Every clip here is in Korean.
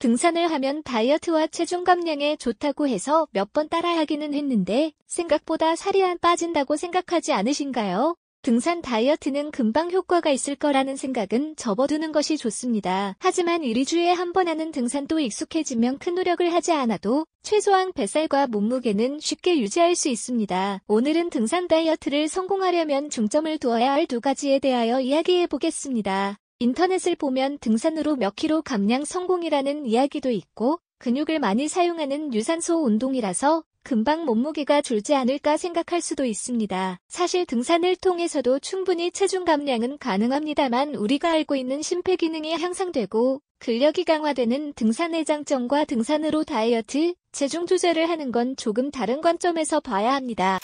등산을 하면 다이어트와 체중 감량에 좋다고 해서 몇 번 따라하기는 했는데 생각보다 살이 안 빠진다고 생각하지 않으신가요? 등산 다이어트는 금방 효과가 있을 거라는 생각은 접어두는 것이 좋습니다. 하지만 1~2주에 한 번 하는 등산도 익숙해지면 큰 노력을 하지 않아도 최소한 뱃살과 몸무게는 쉽게 유지할 수 있습니다. 오늘은 등산 다이어트를 성공하려면 중점을 두어야 할 2가지에 대하여 이야기해 보겠습니다. 인터넷을 보면 등산으로 몇 킬로 감량 성공이라는 이야기도 있고 근육을 많이 사용하는 유산소 운동이라서 금방 몸무게가 줄지 않을까 생각할 수도 있습니다. 사실 등산을 통해서도 충분히 체중 감량은 가능합니다만 우리가 알고 있는 심폐기능이 향상되고 근력이 강화되는 등산의 장점과 등산으로 다이어트, 체중 조절을 하는 건 조금 다른 관점에서 봐야 합니다.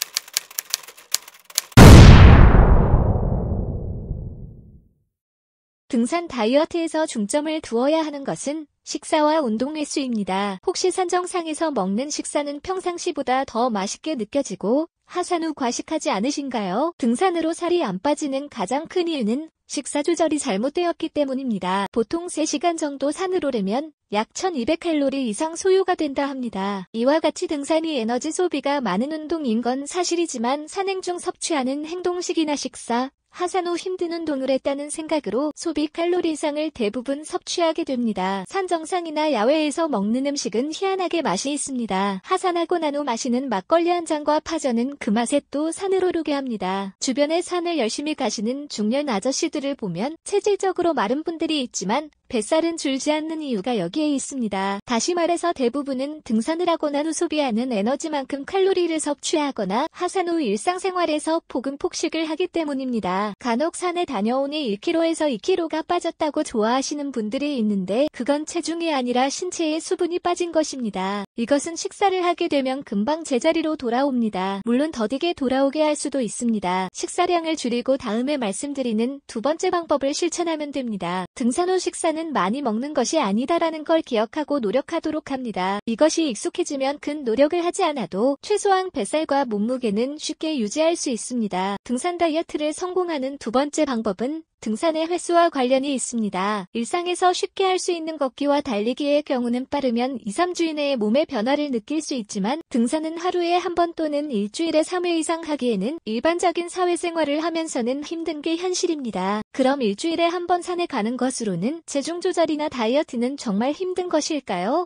등산 다이어트에서 중점을 두어야 하는 것은 식사와 운동 횟수입니다. 혹시 산정상에서 먹는 식사는 평상시보다 더 맛있게 느껴지고 하산 후 과식하지 않으신가요? 등산으로 살이 안 빠지는 가장 큰 이유는 식사 조절이 잘못되었기 때문입니다. 보통 3시간 정도 산을 오르면 약 1200칼로리 이상 소요가 된다 합니다. 이와 같이 등산이 에너지 소비가 많은 운동인 건 사실이지만 산행 중 섭취하는 행동식이나 식사, 하산 후 힘든 운동을 했다는 생각으로 소비 칼로리상을 대부분 섭취하게 됩니다. 산 정상이나 야외에서 먹는 음식은 희한하게 맛이 있습니다. 하산하고 난 후 마시는 막걸리 한 잔과 파전은 그 맛에 또 산을 오르게 합니다. 주변에 산을 열심히 가시는 중년 아저씨들을 보면 체질적으로 마른 분들이 있지만 뱃살은 줄지 않는 이유가 여기에 있습니다. 다시 말해서 대부분은 등산을 하고 난 후 소비하는 에너지만큼 칼로리를 섭취하거나 하산 후 일상생활에서 폭식을 하기 때문입니다. 간혹 산에 다녀오니 1kg에서 2kg가 빠졌다고 좋아하시는 분들이 있는데 그건 체중이 아니라 신체에 수분이 빠진 것입니다. 이것은 식사를 하게 되면 금방 제자리로 돌아옵니다. 물론 더디게 돌아오게 할 수도 있습니다. 식사량을 줄이고 다음에 말씀드리는 2번째 방법을 실천하면 됩니다. 등산 후 식사는 많이 먹는 것이 아니다라는 걸 기억하고 노력하도록 합니다. 이것이 익숙해지면 큰 노력을 하지 않아도 최소한 뱃살과 몸무게는 쉽게 유지할 수 있습니다. 등산 다이어트를 성공하는 2번째 방법은 등산의 횟수와 관련이 있습니다. 일상에서 쉽게 할 수 있는 걷기와 달리기의 경우는 빠르면 2~3주 이내에 몸의 변화를 느낄 수 있지만 등산은 하루에 한 번 또는 일주일에 3회 이상 하기에는 일반적인 사회생활을 하면서는 힘든 게 현실입니다. 그럼 일주일에 한 번 산에 가는 것으로는 체중 조절이나 다이어트는 정말 힘든 것일까요?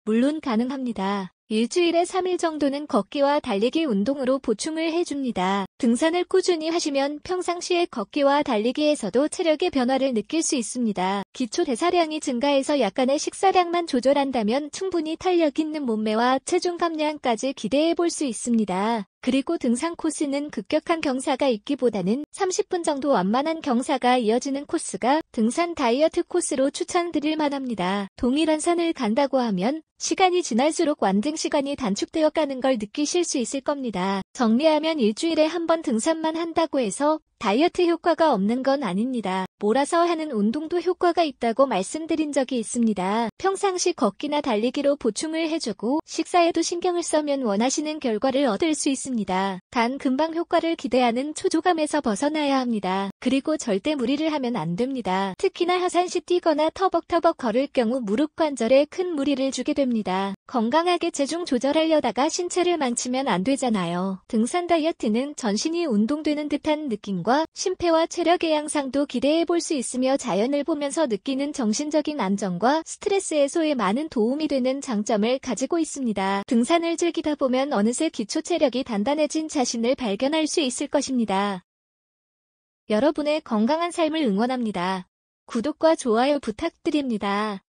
물론 가능합니다. 일주일에 3일 정도는 걷기와 달리기 운동으로 보충을 해줍니다. 등산을 꾸준히 하시면 평상시에 걷기와 달리기에서도 체력의 변화를 느낄 수 있습니다. 기초 대사량이 증가해서 약간의 식사량만 조절한다면 충분히 탄력 있는 몸매와 체중 감량까지 기대해 볼 수 있습니다. 그리고 등산 코스는 급격한 경사가 있기보다는 30분 정도 완만한 경사가 이어지는 코스가 등산 다이어트 코스로 추천드릴 만합니다. 동일한 산을 간다고 하면 시간이 지날수록 완등 시간이 단축되어 가는 걸 느끼실 수 있을 겁니다. 정리하면 일주일에 한 번 등산만 한다고 해서 다이어트 효과가 없는 건 아닙니다. 몰아서 하는 운동도 효과가 있다고 말씀드린 적이 있습니다. 평상시 걷기나 달리기로 보충을 해주고 식사에도 신경을 써면 원하시는 결과를 얻을 수 있습니다. 단 금방 효과를 기대하는 초조감에서 벗어나야 합니다. 그리고 절대 무리를 하면 안 됩니다. 특히나 하산 시 뛰거나 터벅터벅 걸을 경우 무릎 관절에 큰 무리를 주게 됩니다. 건강하게 체중 조절하려다가 신체를 망치면 안 되잖아요. 등산 다이어트는 전신이 운동되는 듯한 느낌과 심폐와 체력의 향상도 기대해 볼 수 있으며 자연을 보면서 느끼는 정신적인 안정과 스트레스 해소에 많은 도움이 되는 장점을 가지고 있습니다. 등산을 즐기다 보면 어느새 기초 체력이 단단해진 자신을 발견할 수 있을 것입니다. 여러분의 건강한 삶을 응원합니다. 구독과 좋아요 부탁드립니다.